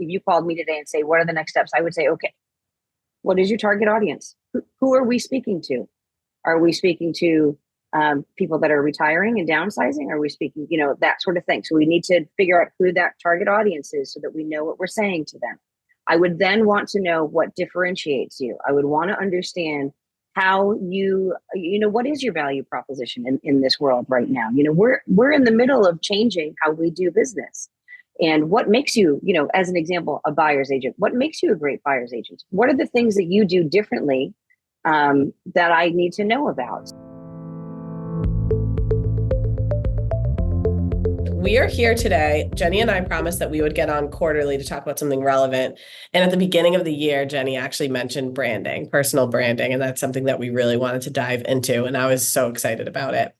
if you called me today and say, what are the next steps? I would say, okay, what is your target audience? Who are we speaking to? Are we speaking to people that are retiring and downsizing? Are we speaking, that sort of thing? So we need to figure out who that target audience is so that we know what we're saying to them. I would then want to know what differentiates you. I would want to understand how what is your value proposition in this world right now? We're in the middle of changing how we do business. And what makes you, as an example, a buyer's agent? What makes you a great buyer's agent? What are the things that you do differently that I need to know about? We are here today. Jeni and I promised that we would get on quarterly to talk about something relevant. And at the beginning of the year, Jeni actually mentioned branding, personal branding, and that's something that we really wanted to dive into. And I was so excited about it.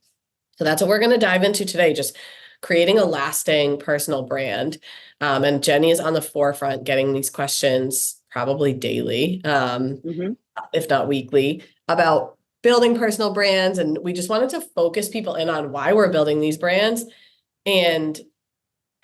So that's what we're going to dive into today, just creating a lasting personal brand. And Jeni is on the forefront getting these questions probably daily, if not weekly, about building personal brands. And we just wanted to focus people in on why we're building these brands and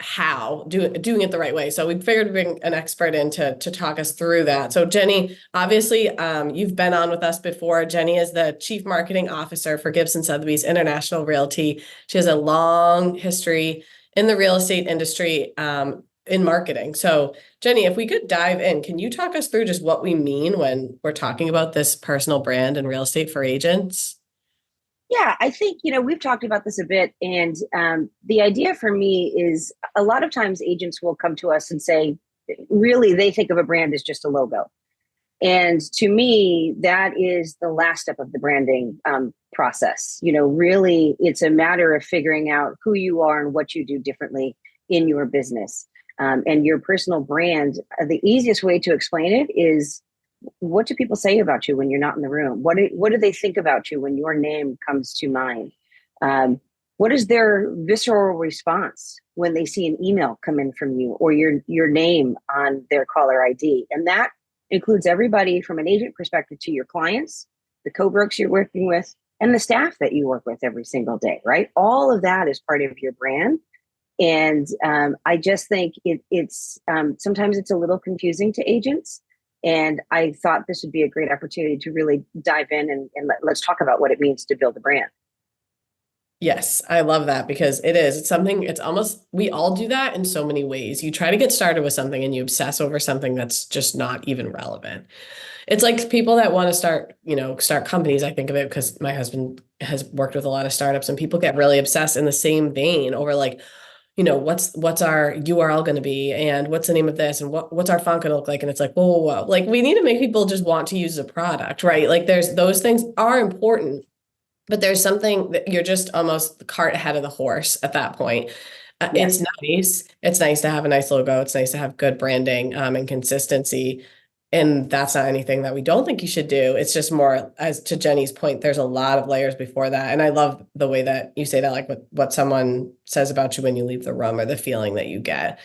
how doing it the right way. So we figured to bring an expert in to talk us through that. So Jeni, obviously, you've been on with us before. Jeni is the Chief Marketing Officer for Gibson Sotheby's International Realty. She has a long history in the real estate industry in marketing. So Jeni, if we could dive in, can you talk us through just what we mean when we're talking about this personal brand in real estate for agents? Yeah, I think, we've talked about this a bit. And the idea for me is a lot of times agents will come to us and say, really, they think of a brand as just a logo. And to me, that is the last step of the branding process. Really, it's a matter of figuring out who you are and what you do differently in your business. And your personal brand, the easiest way to explain it is, what do people say about you when you're not in the room? What do they think about you when your name comes to mind? What is their visceral response when they see an email come in from you or your name on their caller ID? And that includes everybody from an agent perspective to your clients, the co-brokes you're working with, and the staff that you work with every single day, right? All of that is part of your brand. And I just think it's sometimes it's a little confusing to agents. And I thought this would be a great opportunity to really dive in and let's talk about what it means to build a brand. Yes, I love that because it's something, it's almost, we all do that in so many ways. You try to get started with something and you obsess over something that's just not even relevant. It's like people that want to start companies. I think of it because my husband has worked with a lot of startups and people get really obsessed in the same vein over what's our URL going to be and what's the name of this and what's our font going to look like? And it's like, whoa. Like we need to make people just want to use the product, right? Like those things are important, but there's something that you're just almost the cart ahead of the horse at that point. Yes. It's nice. It's nice to have a nice logo. It's nice to have good branding and consistency. And that's not anything that we don't think you should do. It's just more, as to Jeni's point, there's a lot of layers before that. And I love the way that you say that, like what someone says about you when you leave the room or the feeling that you get,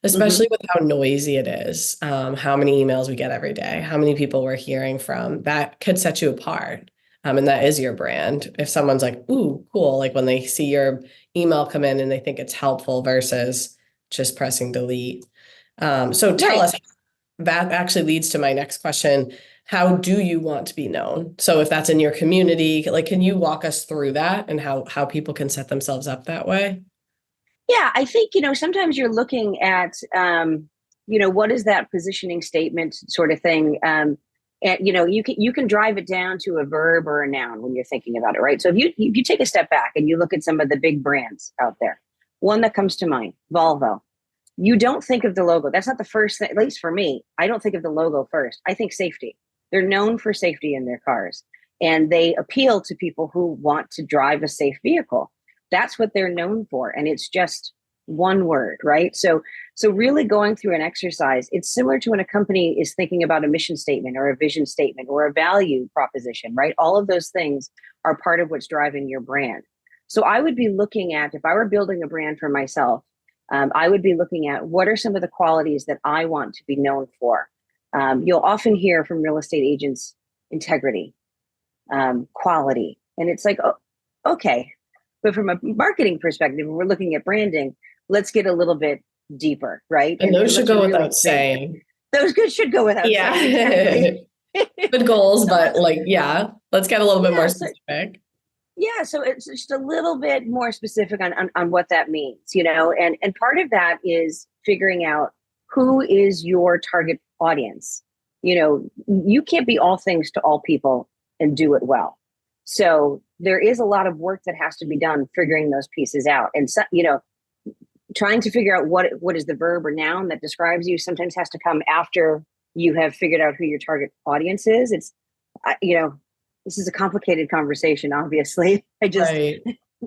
especially with how noisy it is, how many emails we get every day, how many people we're hearing from, that could set you apart. And that is your brand. If someone's like, ooh, cool, like when they see your email come in and they think it's helpful versus just pressing delete. So tell us, that actually leads to my next question. How do you want to be known? So if that's in your community, like, can you walk us through that and how people can set themselves up that way? Yeah, I think, sometimes you're looking at, what is that positioning statement sort of thing? And, you can drive it down to a verb or a noun when you're thinking about it, right? So if you take a step back and you look at some of the big brands out there, one that comes to mind, Volvo. You don't think of the logo. That's not the first thing, at least for me. I don't think of the logo first. I think safety. They're known for safety in their cars, and they appeal to people who want to drive a safe vehicle. That's what they're known for. And it's just one word, right? So really going through an exercise, it's similar to when a company is thinking about a mission statement or a vision statement or a value proposition, right? All of those things are part of what's driving your brand. So I would be looking at, if I were building a brand for myself, I would be looking at what are some of the qualities that I want to be known for. You'll often hear from real estate agents, integrity, quality. And it's like, oh, okay. But from a marketing perspective, when we're looking at branding, let's get a little bit deeper, right? And those should let's go really without think. saying. Those good should go without saying, Yeah. exactly. Good goals, So but like, yeah, let's get a little bit more yeah, so specific. yeah, so it's just a little bit more specific on what that means, and part of that is figuring out who is your target audience. You can't be all things to all people and do it well. So there is a lot of work that has to be done figuring those pieces out. And so, trying to figure out what is the verb or noun that describes you sometimes has to come after you have figured out who your target audience is. It's, this is a complicated conversation, obviously. I just Right.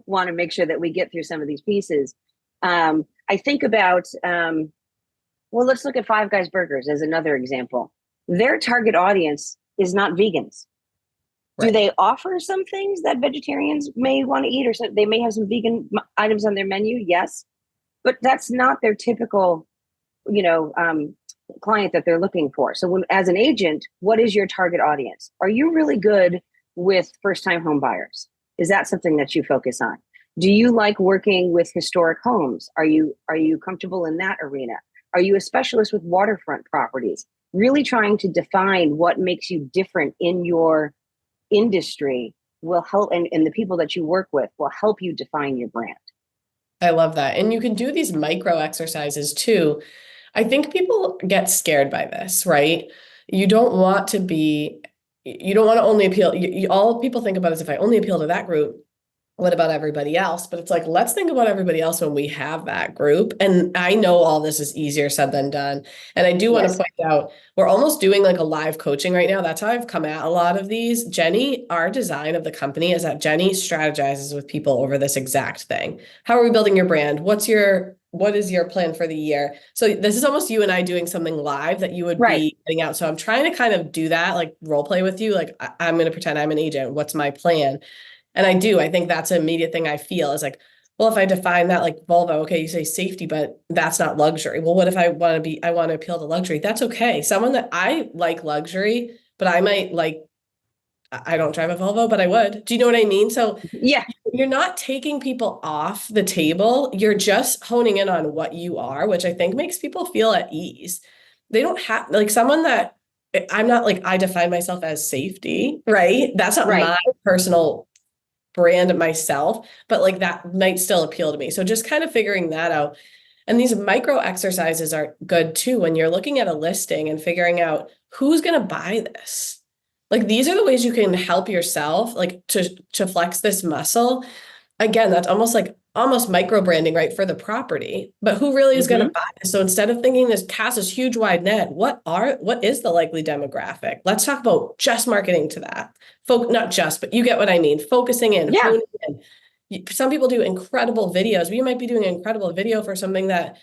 want to make sure that we get through some of these pieces. I think about, well, let's look at Five Guys Burgers as another example. Their target audience is not vegans. Do Right. they offer some things that vegetarians may want to eat, or they may have some vegan items on their menu? Yes, but that's not their typical, client that they're looking for. So as an agent, what is your target audience? Are you really good with first-time home buyers? Is that something that you focus on? Do you like working with historic homes? Are you comfortable in that arena? Are you a specialist with waterfront properties? Really trying to define what makes you different in your industry will help, and the people that you work with will help you define your brand. I love that. And you can do these micro exercises too. I think people get scared by this, right? You don't want to be, you don't want to only appeal. All people think about is if I only appeal to that group, what about everybody else? But it's like, let's think about everybody else when we have that group. And I know all this is easier said than done. And I do want to Yes. point out, we're almost doing like a live coaching right now. That's how I've come at a lot of these. Jeni, our design of the company is that Jeni strategizes with people over this exact thing. How are we building your brand? What is your plan for the year? So this is almost you and I doing something live that you would Right. be getting out. So I'm trying to kind of do that, like role play with you. Like I'm going to pretend I'm an agent. What's my plan? And I think that's an immediate thing I feel is like, well, if I define that like Volvo, okay, you say safety, but that's not luxury. Well, what if I want to appeal to luxury? That's okay. Someone that I like luxury, but I might like, I don't drive a Volvo, but I would. Do you know what I mean? So Yeah. you're not taking people off the table. You're just honing in on what you are, which I think makes people feel at ease. They don't have like someone that I'm not like, I define myself as safety, right? That's not Right. my personal brand myself, but like that might still appeal to me. So just kind of figuring that out. And these micro exercises are good too when you're looking at a listing and figuring out who's going to buy this. Like these are the ways you can help yourself like to flex this muscle. Again, that's almost micro branding, right, for the property. But who really is going to buy this? So instead of thinking this cast this huge wide net, what is the likely demographic? Let's talk about just marketing to that. Not just, but you get what I mean. Focusing in, Yeah. honing in. Some people do incredible videos. We might be doing an incredible video for something that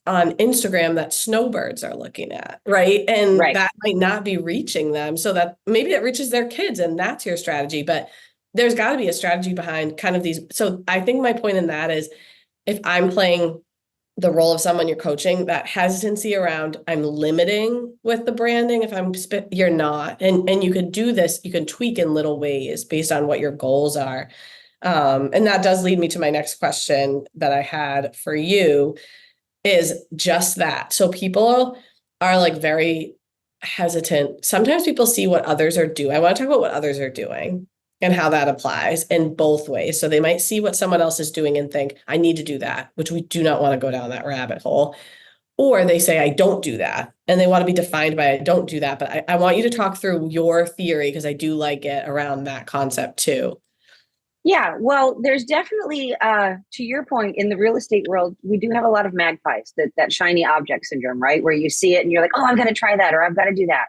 on Instagram that snowbirds are looking at, right? And Right. that might not be reaching them. So that maybe it reaches their kids and that's your strategy. But there's got to be a strategy behind kind of these. So I think my point in that is if I'm playing the role of someone you're coaching, that hesitancy around I'm limiting with the branding. If you're not, and you can do this, you can tweak in little ways based on what your goals are. And that does lead me to my next question that I had for you is just that. So people are like very hesitant. Sometimes people see what others are doing. I want to talk about what others are doing and how that applies in both ways. So they might see what someone else is doing and think, I need to do that, which we do not want to go down that rabbit hole. Or they say, I don't do that. And they want to be defined by, I don't do that. But I want you to talk through your theory because I do like it around that concept too. Yeah, well, there's definitely, to your point, in the real estate world, we do have a lot of magpies, that shiny object syndrome, right? Where you see it and you're like, oh, I've got to try that, or I've got to do that.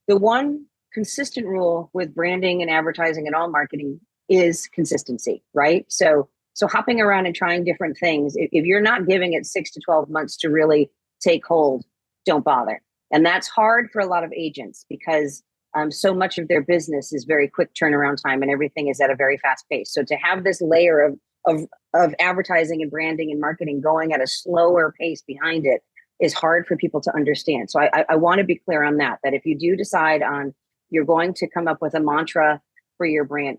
The one consistent rule with branding and advertising and all marketing is consistency, right? So hopping around and trying different things, if you're not giving it 6 to 12 months to really take hold, don't bother. And that's hard for a lot of agents because so much of their business is very quick turnaround time and everything is at a very fast pace. So to have this layer of advertising and branding and marketing going at a slower pace behind it is hard for people to understand. So I want to be clear on that if you do decide on you're going to come up with a mantra for your brand,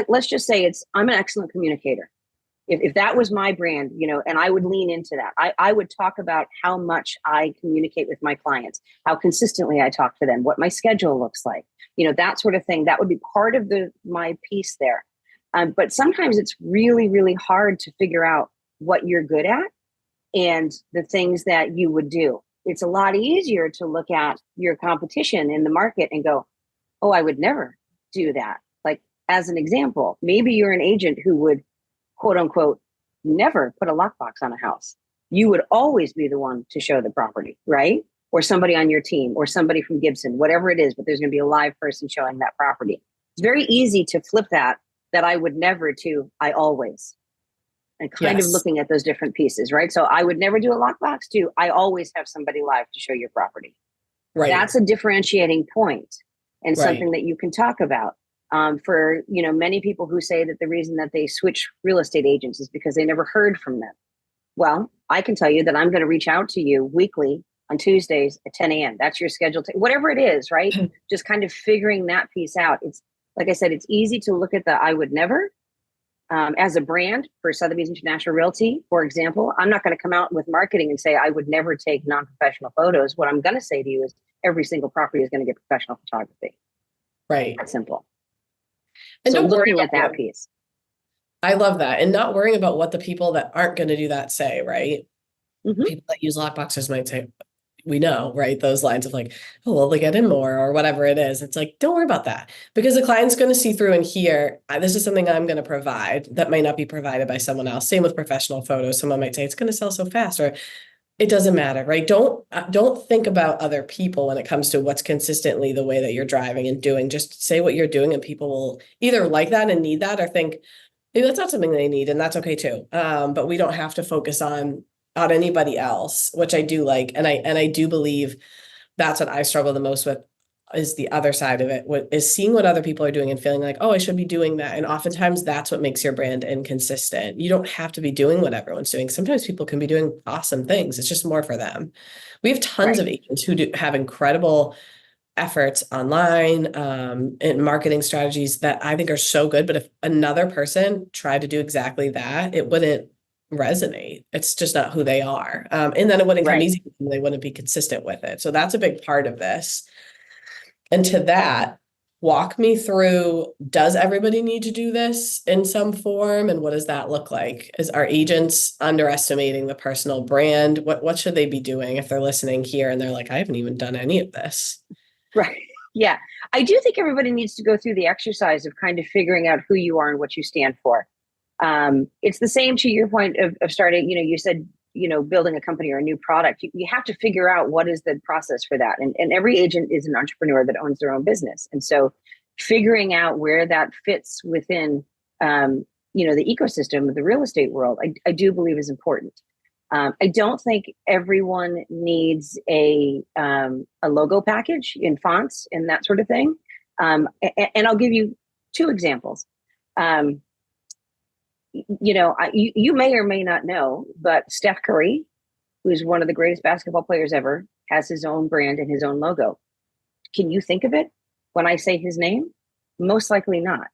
let's just say I'm an excellent communicator. If that was my brand, and I would lean into that. I would talk about how much I communicate with my clients, how consistently I talk to them, what my schedule looks like, that sort of thing. That would be part of my piece there. But sometimes it's really, really hard to figure out what you're good at and the things that you would do. It's a lot easier to look at your competition in the market and go, oh, I would never do that. Like, as an example, maybe you're an agent who would, quote unquote, never put a lockbox on a house. You would always be the one to show the property, right? Or somebody on your team or somebody from Gibson, whatever it is, but there's going to be a live person showing that property. It's very easy to flip that I would never to I always. And kind of looking at those different pieces, right? So I would never do a lockbox to I always have somebody live to show your property. Right. That's a differentiating point and something that you can talk about. For many people who say that the reason that they switch real estate agents is because they never heard from them. Well, I can tell you that I'm going to reach out to you weekly on Tuesdays at 10 a.m. That's your schedule, whatever it is, right? Just kind of figuring that piece out. It's like I said, it's easy to look at the I would never. As a brand for Sotheby's International Realty, for example, I'm not going to come out with marketing and say I would never take non-professional photos. What I'm going to say to you is every single property is going to get professional photography. Right. That's simple. And so looking at that piece. I love that. And not worrying about what the people that aren't going to do that say, right? Mm-hmm. People that use lockboxes might say, we know, right? Those lines of like, oh, well, they get in more or whatever it is. It's like, don't worry about that because the client's going to see through and hear, this is something I'm going to provide that might not be provided by someone else. Same with professional photos. Someone might say it's going to sell so fast, or it doesn't matter, right? Don't think about other people when it comes to what's consistently the way that you're driving and doing. Just say what you're doing and people will either like that and need that or think, maybe that's not something they need and that's okay too. But we don't have to focus on anybody else, which I do like. And I do believe that's what I struggle the most with is the other side of it, is seeing what other people are doing and feeling like, oh, I should be doing that. And oftentimes that's what makes your brand inconsistent. You don't have to be doing what everyone's doing. Sometimes people can be doing awesome things. It's just more for them. We have tons of agents who have incredible efforts online and marketing strategies that I think are so good. But if another person tried to do exactly that, it wouldn't resonate. It's just not who they are. And then it wouldn't come easy. They wouldn't be consistent with it. So that's a big part of this. And to that, walk me through, does everybody need to do this in some form? And what does that look like? Is our agents underestimating the personal brand? What should they be doing if they're listening here and they're like, I haven't even done any of this? Right. Yeah. I do think everybody needs to go through the exercise of kind of figuring out who you are and what you stand for. It's the same to your point of starting, you said, building a company or a new product. You have to figure out what is the process for that. And every agent is an entrepreneur that owns their own business. And so figuring out where that fits within, the ecosystem of the real estate world, I do believe is important. I don't think everyone needs a logo package in fonts and that sort of thing. And I'll give you two examples. You may or may not know, but Steph Curry, who's one of the greatest basketball players ever, has his own brand and his own logo. Can you think of it when I say his name? Most likely not.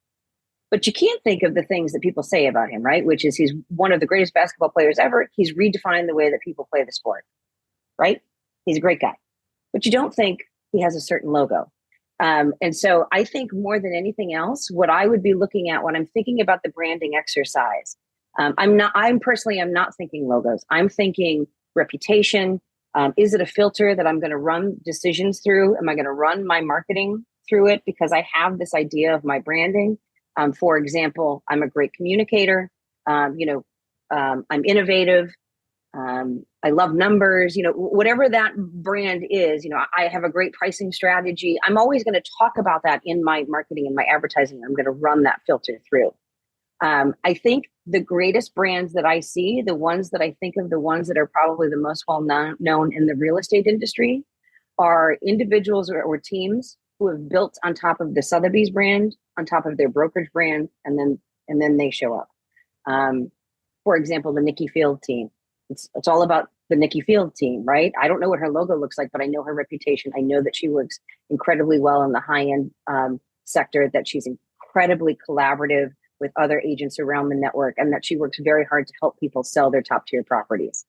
But you can't think of the things that people say about him, right? Which is he's one of the greatest basketball players ever. He's redefined the way that people play the sport, right? He's a great guy. But you don't think he has a certain logo. And so I think more than anything else, what I would be looking at when I'm thinking about the branding exercise, I'm not thinking logos. I'm thinking reputation. Is it a filter that I'm going to run decisions through? Am I going to run my marketing through it because I have this idea of my branding? For example, I'm a great communicator. I'm innovative. I love numbers, whatever that brand is, I have a great pricing strategy. I'm always going to talk about that in my marketing and my advertising. I'm going to run that filter through. I think the greatest brands that I see, the ones that I think of, the ones that are probably the most well known in the real estate industry are individuals or teams who have built on top of the Sotheby's brand, on top of their brokerage brand, and then they show up. For example, the Nikki Field team. It's all about the Nikki Field team, right? I don't know what her logo looks like, but I know her reputation. I know that she works incredibly well in the high-end sector, that she's incredibly collaborative with other agents around the network, and that she works very hard to help people sell their top tier properties.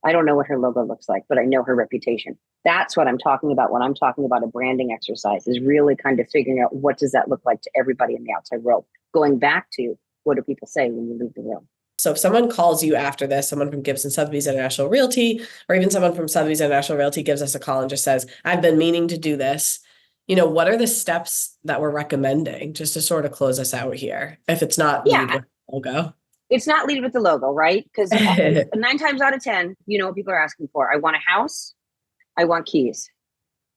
I don't know what her logo looks like, but I know her reputation. That's what I'm talking about when I'm talking about a branding exercise, is really kind of figuring out what does that look like to everybody in the outside world. Going back to, what do people say when you leave the room? So if someone calls you after this, someone from Gibson Sotheby's International Realty, or even someone from Sotheby's International Realty gives us a call and just says, I've been meaning to do this, what are the steps that we're recommending just to sort of close us out here? If it's not lead with logo. It's not lead with the logo, right? Because 9 times out of 10, you know what people are asking for. I want a house. I want keys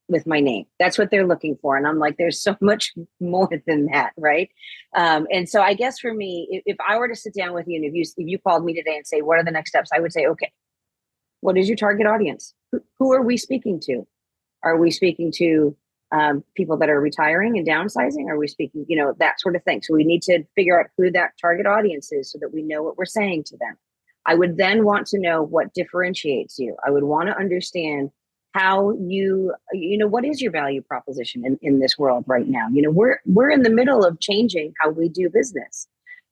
with my name. That's what they're looking for. And I'm like, there's so much more than that, right? And so I guess for me, if I were to sit down with you and if you called me today and say, what are the next steps? I would say, okay, what is your target audience? Who are we speaking to? Are we speaking to people that are retiring and downsizing? Are we speaking, that sort of thing? So we need to figure out who that target audience is so that we know what we're saying to them. I would then want to know what differentiates you. I would want to understand how what is your value proposition in this world right now? We're in the middle of changing how we do business.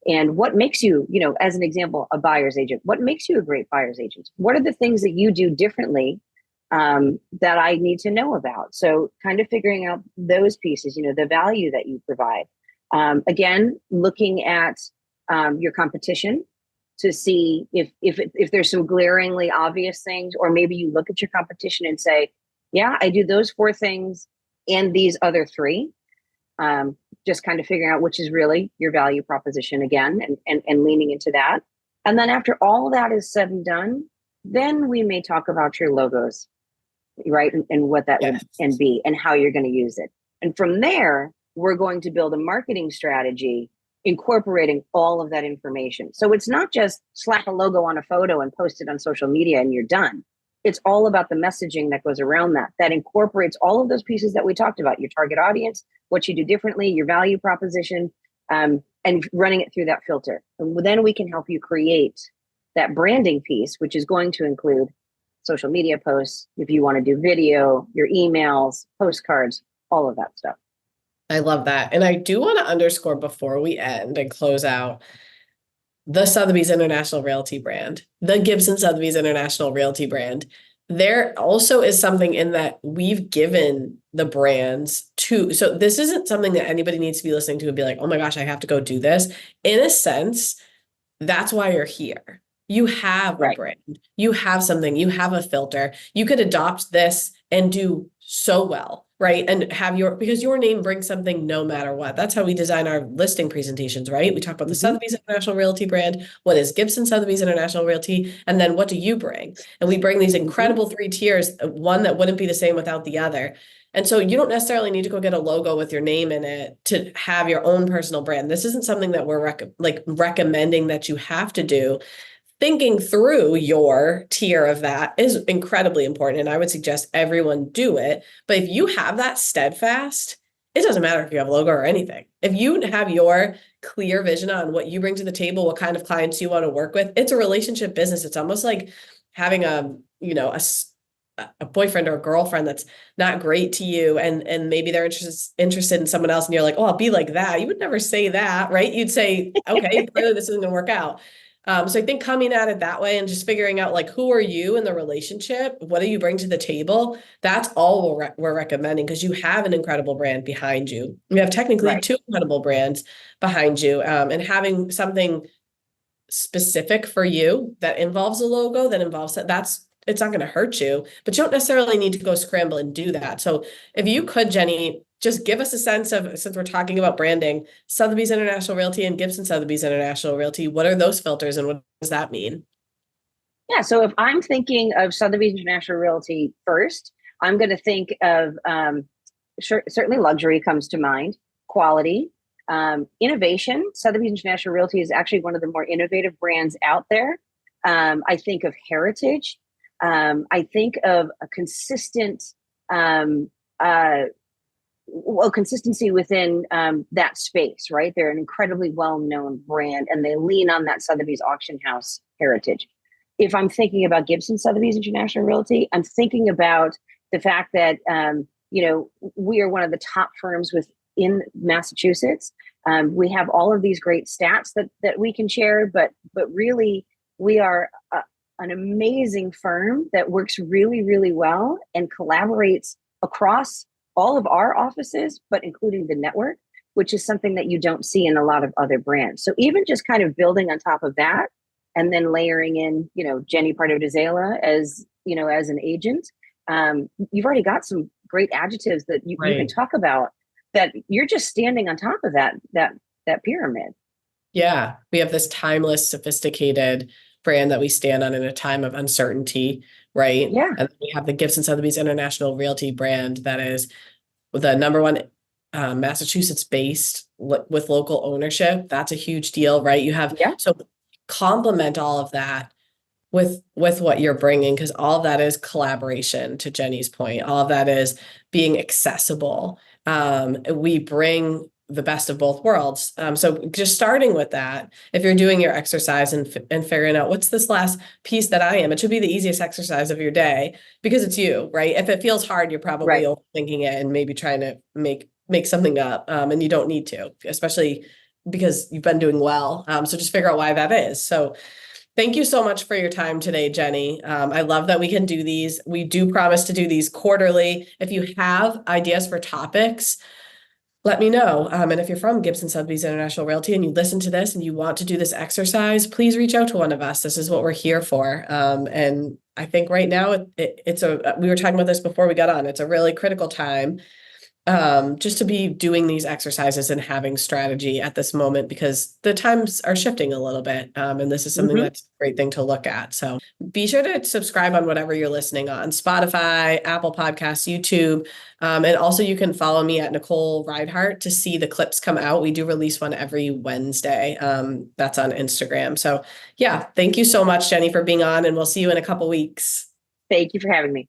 And what makes you, as an example, a buyer's agent? What makes you a great buyer's agent? What are the things that you do differently that I need to know about? So kind of figuring out those pieces, the value that you provide. Again, looking at your competition to see if there's some glaringly obvious things, or maybe you look at your competition and say, yeah, I do those 4 things and these other 3. Just kind of figuring out which is really your value proposition again, and leaning into that. And then after all that is said and done, then we may talk about your logos, right? And what that would and be, and how you're going to use it. And from there, we're going to build a marketing strategy incorporating all of that information. So it's not just slap a logo on a photo and post it on social media and you're done. It's all about the messaging that goes around that incorporates all of those pieces that we talked about: your target audience, what you do differently, your value proposition, and running it through that filter. And then we can help you create that branding piece, which is going to include social media posts, if you want to do video, your emails, postcards, all of that stuff. I love that. And I do want to underscore before we end and close out, the Sotheby's International Realty brand, the Gibson Sotheby's International Realty brand. There also is something in that we've given the brands to, so this isn't something that anybody needs to be listening to and be like, oh my gosh, I have to go do this. In a sense, that's why you're here. You have a brand, you have something, you have a filter. You could adopt this and do so well, right? And have because your name brings something no matter what. That's how we design our listing presentations, right? We talk about the Sotheby's International Realty brand. What is Gibson Sotheby's International Realty? And then what do you bring? And we bring these incredible 3 tiers, one that wouldn't be the same without the other. And so you don't necessarily need to go get a logo with your name in it to have your own personal brand. This isn't something that we're recommending that you have to do. Thinking through your tier of that is incredibly important. And I would suggest everyone do it. But if you have that steadfast, it doesn't matter if you have a logo or anything. If you have your clear vision on what you bring to the table, what kind of clients you want to work with, it's a relationship business. It's almost like having a boyfriend or a girlfriend that's not great to you. And maybe they're interested in someone else. And you're like, oh, I'll be like that. You would never say that, right? You'd say, okay, clearly this isn't going to work out. So I think coming at it that way and just figuring out who are you in the relationship? What do you bring to the table? That's all we're recommending, because you have an incredible brand behind you. You have technically 2 incredible brands behind you, and having something specific for you that involves a logo, that involves it's not going to hurt you, but you don't necessarily need to go scramble and do that. So if you could, Jeni, just give us a sense of, since we're talking about branding, Sotheby's International Realty and Gibson Sotheby's International Realty, what are those filters and what does that mean? Yeah, so if I'm thinking of Sotheby's International Realty first, I'm going to think of certainly luxury comes to mind, quality, innovation. Sotheby's International Realty is actually one of the more innovative brands out there. I think of heritage. I think of a consistent consistency within that space, right? They're an incredibly well-known brand, and they lean on that Sotheby's auction house heritage. If I'm thinking about Gibson Sotheby's International Realty, I'm thinking about the fact that we are one of the top firms within Massachusetts. We have all of these great stats that we can share, but really we are an amazing firm that works really, really well and collaborates across all of our offices, but including the network, which is something that you don't see in a lot of other brands. So even just kind of building on top of that, and then layering in, Jeni Pardo de Zela as, as an agent, you've already got some great adjectives that you can talk about, that you're just standing on top of that pyramid. Yeah, we have this timeless, sophisticated brand that we stand on in a time of uncertainty, right? Yeah. And we have the Gibson Sotheby's International Realty brand that is the number one Massachusetts based with local ownership. That's a huge deal, right? You have so complement all of that with what you're bringing, because all of that is collaboration, to Jeni's point. All of that is being accessible. We bring the best of both worlds. So just starting with that, if you're doing your exercise and figuring out what's this last piece that I am, it should be the easiest exercise of your day, because it's you, right? If it feels hard, you're probably overthinking it and maybe trying to make something up, and you don't need to, especially because you've been doing well. So just figure out why that is. So thank you so much for your time today, Jeni. I love that we can do these. We do promise to do these quarterly. If you have ideas for topics, let me know. And if you're from Gibson Sotheby's International Realty and you listen to this and you want to do this exercise, please reach out to one of us. This is what we're here for. And I think right now we were talking about this before we got on. It's a really critical time just to be doing these exercises and having strategy at this moment, because the times are shifting a little bit. And this is something that's a great thing to look at. So be sure to subscribe on whatever you're listening on: Spotify, Apple Podcasts, YouTube. And also you can follow me at Nicole Reinhart to see the clips come out. We do release one every Wednesday. That's on Instagram. So yeah, thank you so much, Jeni, for being on, and we'll see you in a couple weeks. Thank you for having me.